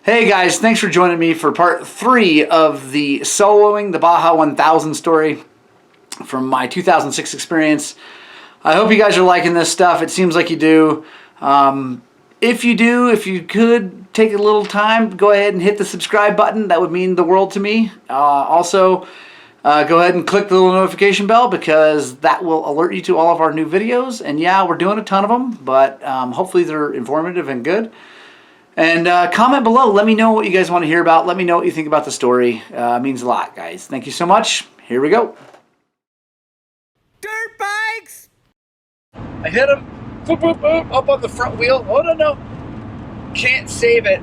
Hey guys, thanks for joining me for part 3 of the soloing the Baja 1000 story from my 2006 experience. I hope you guys are liking this stuff. It seems like you do. If you do, if you could take a little time, go ahead and hit the subscribe button. That would mean the world to me. Also, go ahead and click the little notification bell because that will alert you to all of our new videos. And yeah, we're doing a ton of them, but hopefully they're informative and good. And comment below. Let me know what you guys want to hear about. Let me know what you think about the story. It means a lot, guys. Thank you so much. Here we go. Dirt bikes! I hit him. Boop, boop, boop, up on the front wheel. Oh, no. Can't save it.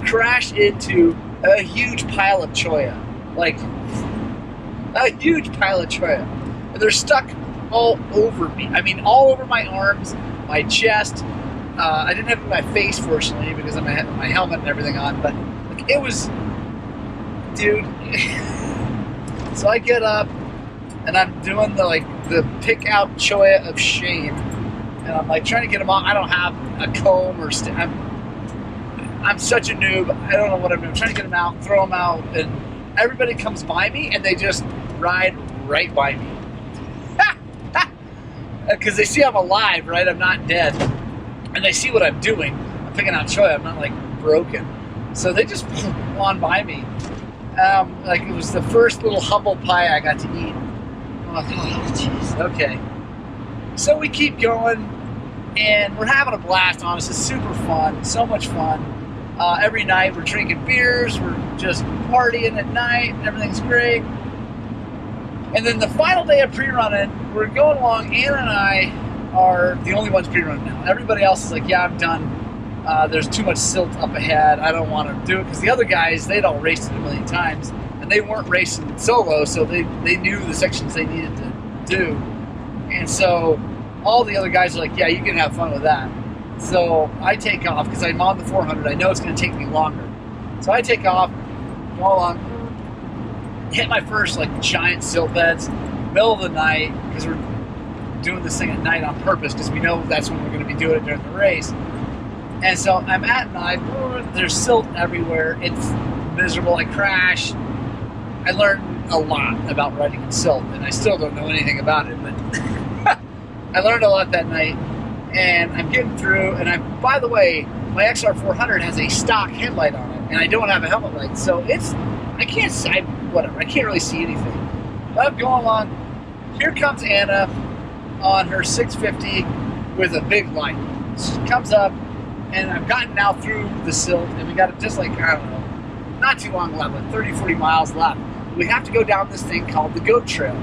Crash into a huge pile of choya. Like, a huge pile of choya. And they're stuck all over me. I mean, all over my arms, my chest. I didn't have it in my face, fortunately, because I had my helmet and everything on, but like, it was, dude. So I get up, and I'm doing the pick out choya of shame, and I'm like trying to get them off. I don't have a comb or I'm such a noob. I don't know what I'm doing. I'm trying to get them out, throw them out, and everybody comes by me, and they just ride right by me. Because they see I'm alive, right? I'm not dead. And they see what I'm doing. I'm picking out choya. I'm not like broken. So they just on by me. Like it was the first little humble pie I got to eat. I'm like, oh, jeez, okay. So we keep going, and we're having a blast, honestly. It's super fun, so much fun. Every night we're drinking beers, we're just partying at night, everything's great. And then the final day of pre-running, we're going along, Anna and I are the only ones pre-running now. Everybody else is like, yeah, I'm done. There's too much silt up ahead. I don't want to do it. Because the other guys, they'd all raced it a million times. And they weren't racing solo, so they knew the sections they needed to do. And so all the other guys are like, yeah, you can have fun with that. So I take off, because I'm on the 400. I know it's going to take me longer. So I take off, go along, hit my first giant silt beds, middle of the night, because we're doing this thing at night on purpose because we know that's when we're going to be doing it during the race. And so I'm at night, there's silt everywhere, it's miserable, I crash. I learned a lot about riding in silt, and I still don't know anything about it, but I learned a lot that night, and I'm getting through, and by the way, my XR400 has a stock headlight on it, and I don't have a helmet light, so I can't really see anything. But I'm going along, here comes Anna, on her 650 with a big light. She comes up, and I've gotten now through the silt, and we got just I don't know, not too long left, like 30, 40 miles left. We have to go down this thing called the Goat Trail.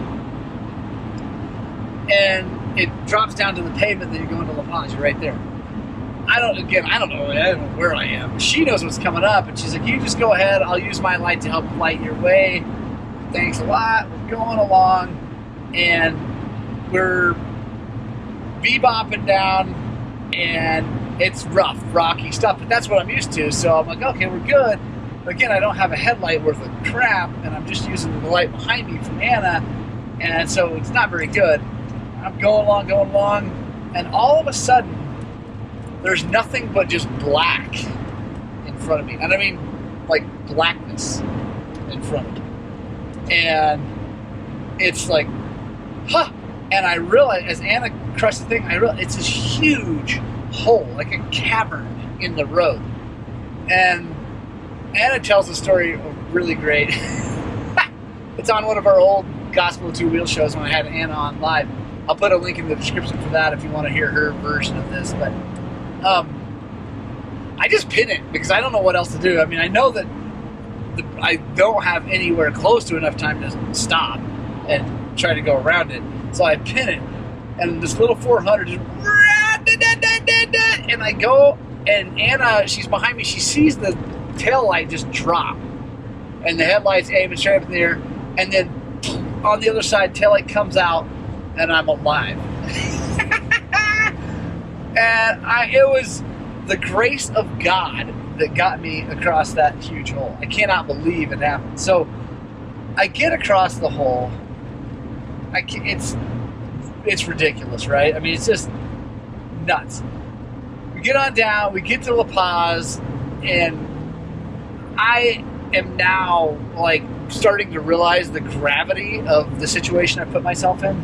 And it drops down to the pavement, then you go into La Paz, you're right there. I don't know where I am. She knows what's coming up, and she's like, you just go ahead, I'll use my light to help light your way. Thanks a lot. We're going along, and we're bebopping down, and it's rough, rocky stuff, but that's what I'm used to. So I'm like, okay, we're good. But again, I don't have a headlight worth of crap, and I'm just using the light behind me from Anna, and so it's not very good. I'm going along, and all of a sudden, there's nothing but just black in front of me. And I mean, like blackness in front of me. And it's like, huh. And I realized, as Anna crushed the thing, I realized it's this huge hole, like a cavern in the road. And Anna tells the story really great. It's on one of our old Gospel of Two Wheels shows when I had Anna on live. I'll put a link in the description for that if you want to hear her version of this. But I just pin it because I don't know what else to do. I mean, I know that I don't have anywhere close to enough time to stop and try to go around it. So I pin it, and this little 400 just, and I go, and Anna, she's behind me, she sees the tail light just drop, and the headlight's aiming straight up in the air, and then on the other side, tail light comes out, and I'm alive. And it was the grace of God that got me across that huge hole. I cannot believe it happened. So I get across the hole. It's ridiculous, right? I mean, it's just nuts. We get on down, we get to La Paz, And I am now like starting to realize the gravity of the situation I put myself in.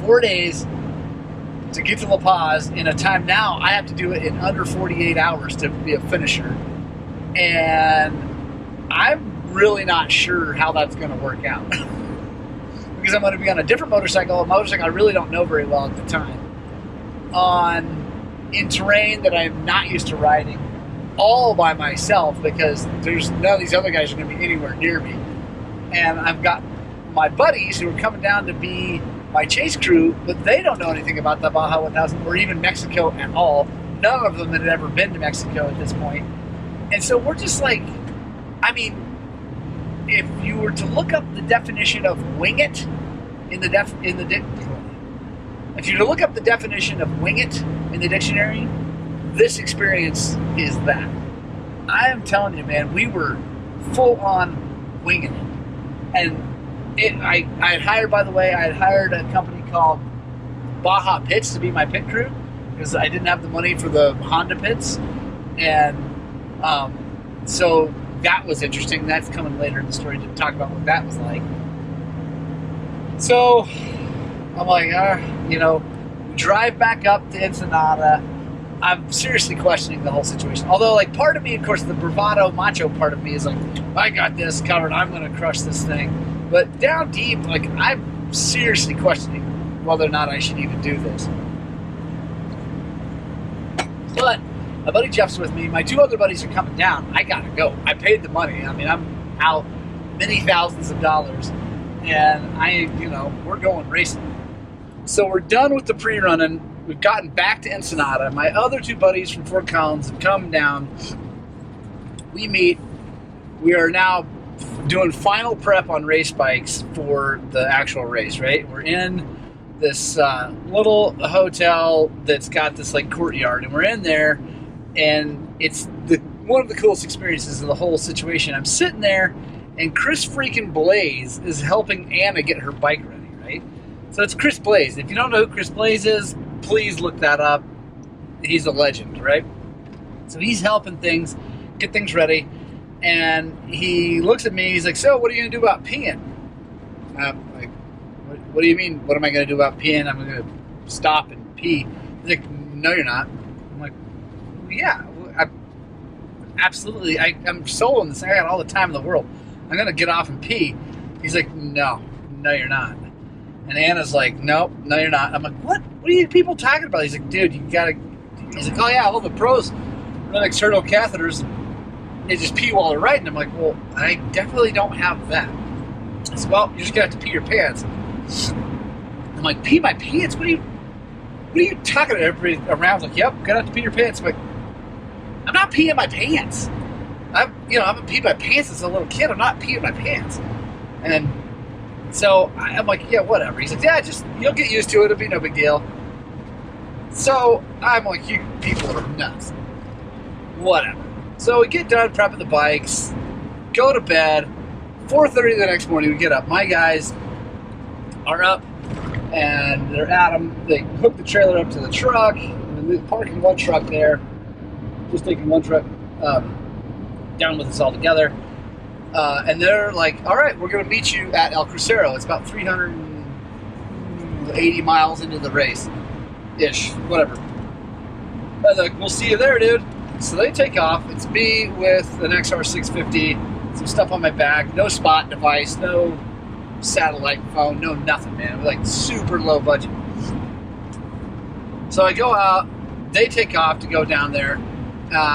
4 days to get to La Paz in a time now I have to do it in under 48 hours to be a finisher. And I'm really not sure how that's going to work out. Because I'm going to be on a different motorcycle, a motorcycle I really don't know very well at the time, in terrain that I'm not used to riding, all by myself, because there's none of these other guys are going to be anywhere near me. And I've got my buddies who are coming down to be my chase crew, but they don't know anything about the Baja 1000 or even Mexico at all. None of them had ever been to Mexico at this point. And so we're just like, I mean, if you were to look up the definition of wing it if you were to look up the definition of wing it in the dictionary, this experience is that. I am telling you, man, we were full on winging it. And I had hired, by the way, I had hired a company called Baja Pits to be my pit crew because I didn't have the money for the Honda pits. And so that was interesting. That's coming later in the story to talk about what that was like. So I'm like, drive back up to Ensenada. I'm seriously questioning the whole situation. Although, like, part of me, of course, the bravado macho part of me is like, I got this covered. I'm going to crush this thing. But down deep, like, I'm seriously questioning whether or not I should even do this. But my buddy Jeff's with me. My two other buddies are coming down. I got to go. I paid the money. I mean, I'm out many thousands of dollars. And we're going racing. So we're done with the pre-running. We've gotten back to Ensenada. My other two buddies from Fort Collins have come down. We meet. We are now doing final prep on race bikes for the actual race, right? We're in this little hotel that's got this like courtyard, and we're in there, and it's one of the coolest experiences of the whole situation. I'm sitting there, and Chris freaking Blaze is helping Anna get her bike ready, right? So it's Chris Blaze. If you don't know who Chris Blaze is, please look that up. He's a legend, right? So he's helping get things ready. And he looks at me, he's like, so what are you going to do about peeing? I'm like, what do you mean, what am I going to do about peeing? I'm going to stop and pee. He's like, no, you're not. I'm like, well, yeah, absolutely. I'm soloing this thing. I got all the time in the world. I'm going to get off and pee. He's like, no, you're not. And Anna's like, no, you're not. I'm like, what are you people talking about? He's like, dude, you got to. He's like, oh, yeah, all the pros run external catheters. They just pee while they're riding. I'm like, well, I definitely don't have that. I said, well, you're just going to have to pee your pants. I'm like, pee my pants? What are you talking to? Everybody around like, yep, going to have to pee your pants. I'm like, I'm not peeing my pants. I haven't peed my pants since a little kid. I'm not peeing my pants. And so I'm like, yeah, whatever. He's like, yeah, you'll get used to it. It'll be no big deal. So I'm like, you people are nuts. Whatever. So we get done prepping the bikes, go to bed. 4:30 the next morning, we get up. My guys are up, and they're at them. They hook the trailer up to the truck, and they're parking one truck there, just taking one truck down with us all together. And they're like, all right, we're going to meet you at El Crucero. It's about 380 miles into the race-ish, whatever. And they're like, we'll see you there, dude. So they take off. It's me with an XR 650, some stuff on my back, no spot device, no satellite phone, no nothing, man. Like super low budget. So I go out. They take off to go down there.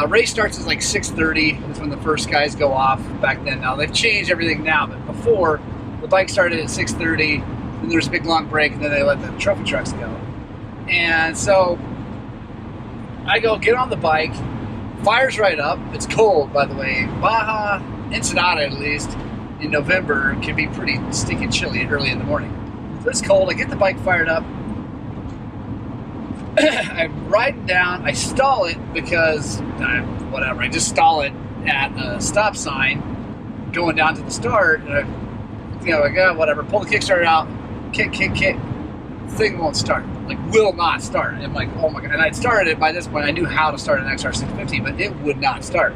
Race starts at like 6:30. That's when the first guys go off back then. Now they've changed everything now, but before the bike started at 6:30. Then there's a big long break, and then they let the trophy trucks go. And so I go get on the bike. Fire's right up. It's cold, by the way. Baja, Ensenada at least, in November can be pretty stinking chilly early in the morning. So it's cold. I get the bike fired up. I'm riding down. I stall it because, whatever. I just stall it at a stop sign going down to the start. And whatever. Pull the Kickstarter out. Kick. Thing won't start. like will not start. And I'm like, oh my God. And I'd started it by this point. I knew how to start an XR650, but it would not start.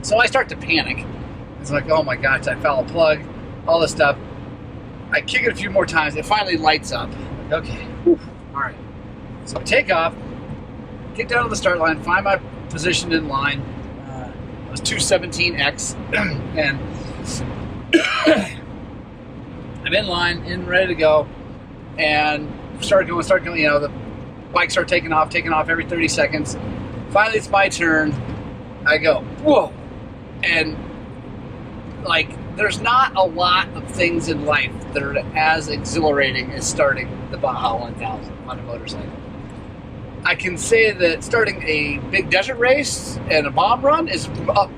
So I start to panic. It's like, oh my gosh, I foul a plug, all this stuff. I kick it a few more times. It finally lights up. Like, okay, whew, all right. So I take off, get down to the start line, find my position in line. It was 217X, and I'm in line, ready to go, and start going. You know, the bike started taking off every 30 seconds. Finally, it's my turn. I go, whoa, and like, there's not a lot of things in life that are as exhilarating as starting the Baja 1000 on a motorcycle. I can say that starting a big desert race and a bomb run is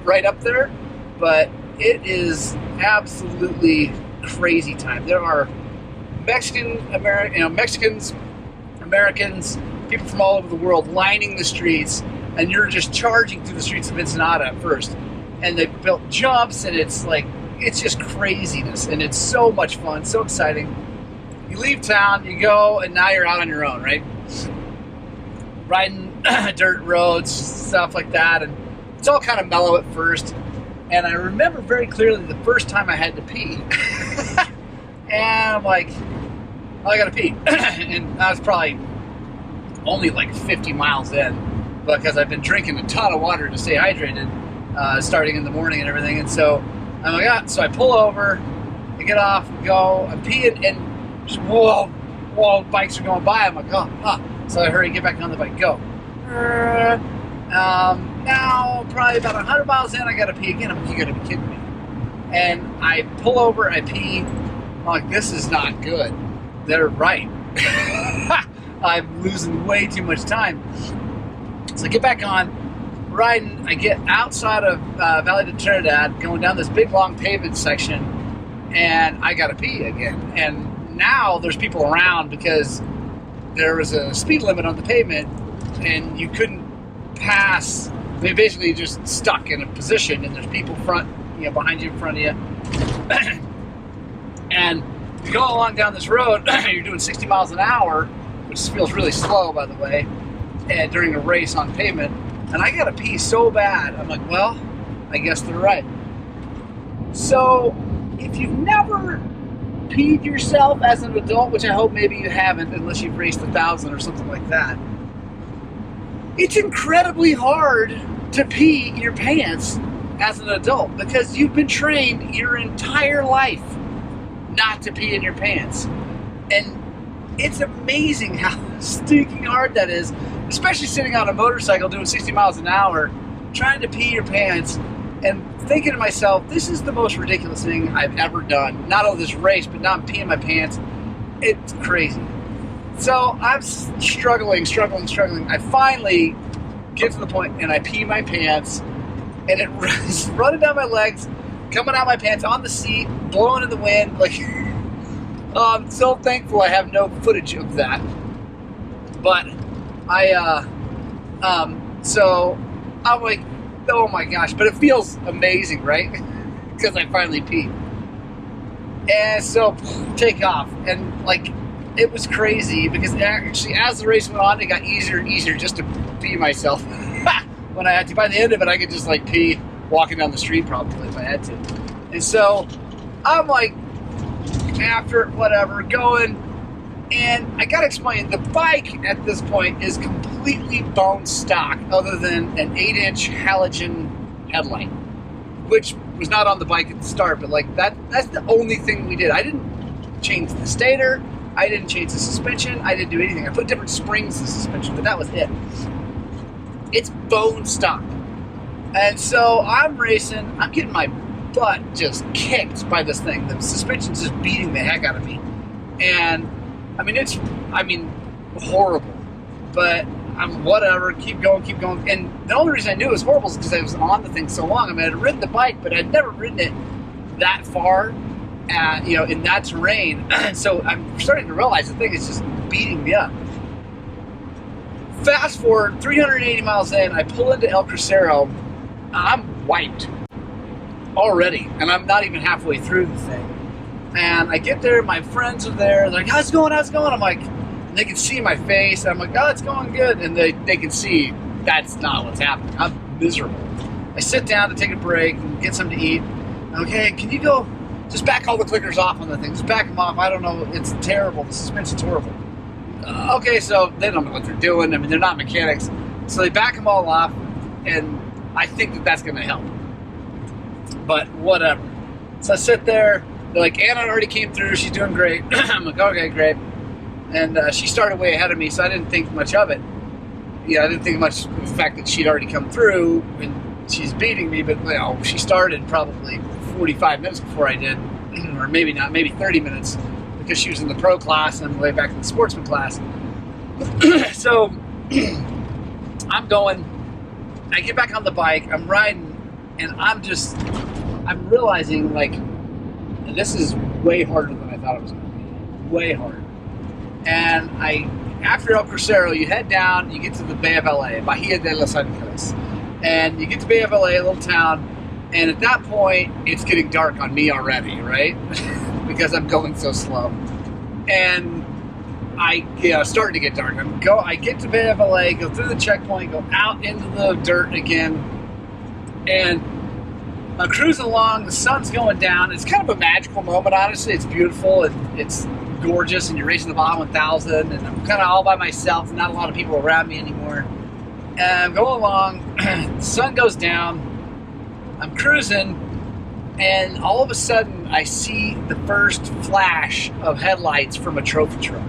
right up there, but it is absolutely crazy time. There are Mexicans, Americans, people from all over the world lining the streets, and you're just charging through the streets of Ensenada at first. And they built jumps, and it's like, it's just craziness, and it's so much fun, so exciting. You leave town, you go, and now you're out on your own, right? Riding dirt roads, stuff like that, and it's all kind of mellow at first. And I remember very clearly the first time I had to pee. And I'm like, oh, I gotta pee. And I was probably only like 50 miles in, because I've been drinking a ton of water to stay hydrated, starting in the morning and everything. And so I'm like, ah, so I pull over, I get off, go, I'm peeing, and just whoa, bikes are going by. I'm like, oh. So I hurry, get back on the bike, go. Now, probably about 100 miles in, I gotta pee again. I'm like, you gotta be kidding me. And I pull over, I pee. I'm like, this is not good. They're right. I'm losing way too much time. So I get back on, riding. I get outside of Valley de Trinidad, going down this big, long pavement section, and I gotta pee again. And now there's people around because there was a speed limit on the pavement, and you couldn't pass. I mean, basically, you're just stuck in a position, and there's people behind you, in front of you. And you go along down this road, you're doing 60 miles an hour, which feels really slow, by the way, and during a race on pavement. And I gotta pee so bad. I'm like, well, I guess they're right. So, if you've never peed yourself as an adult, which I hope maybe you haven't, unless you've raced 1,000 or something like that, it's incredibly hard to pee your pants as an adult, because you've been trained your entire life not to pee in your pants. And it's amazing how stinking hard that is, especially sitting on a motorcycle doing 60 miles an hour, trying to pee your pants, and thinking to myself, this is the most ridiculous thing I've ever done. Not only this race, but now I'm peeing my pants. It's crazy. So I'm struggling. I finally get to the point, and I pee my pants, and it's running down my legs, coming out my pants, on the seat, blowing in the wind. Like, I'm so thankful I have no footage of that. But so I'm like, oh my gosh, but it feels amazing, right? Because I finally peed. And so take off, and like, it was crazy, because actually as the race went on, it got easier and easier just to pee myself. When I had to. By the end of it, I could just like pee walking down the street probably if I had to. And so I'm like, after whatever, going, and I gotta explain, the bike at this point is completely bone stock, other than an 8-inch halogen headlight, which was not on the bike at the start, but like that's the only thing we did. I didn't change the stator, I didn't change the suspension, I didn't do anything. I put different springs in the suspension, but that was it. It's bone stock. And so I'm racing, I'm getting my butt just kicked by this thing. The suspension's just beating the heck out of me. And it's horrible. But I'm whatever, keep going. And the only reason I knew it was horrible is because I was on the thing so long. I mean, I'd ridden the bike, but I'd never ridden it that far, in that terrain. So I'm starting to realize the thing is just beating me up. Fast forward 380 miles in, I pull into El Crucero. I'm wiped already, and I'm not even halfway through the thing. And I get there, my friends are there, they're like, how's it going? I'm like, And they can see my face. I'm like, oh, it's going good. And they can see that's not what's happening. I'm miserable. I sit down to take a break and get something to eat. Okay, can you go just back all the clickers off on the thing? Just back them off. I don't know. It's terrible. The suspension's horrible. Okay, so they don't know what they're doing. I mean, they're not mechanics. So they back them all off, and I think that that's going to help. But whatever. So I sit there. They're like, Anna already came through. She's doing great. I'm like, okay, great. And she started way ahead of me, so I didn't think much of it. I didn't think much of the fact that she'd already come through, and she's beating me. But she started probably 45 minutes before I did, or maybe not, maybe 30 minutes, because she was in the pro class and I'm way back in the sportsman class. So I'm going. I get back on the bike. I'm riding, and I'm realizing, like, this is way harder than I thought it was going to be. Way harder. And after El Crucero, you head down, you get to the Bay of LA, Bahia de los Angeles. And you get to Bay of LA, a little town, and at that point, it's getting dark on me already, right? Because I'm going so slow. And starting to get dark. I get to Bay of LA, go through the checkpoint, go out into the dirt again, and I'm cruising along, the sun's going down. It's kind of a magical moment, honestly. It's beautiful, and it's gorgeous, and you're racing the Baja 1000, and I'm kind of all by myself, not a lot of people around me anymore. And I'm going along, the sun goes down, I'm cruising, and all of a sudden I see the first flash of headlights from a trophy truck.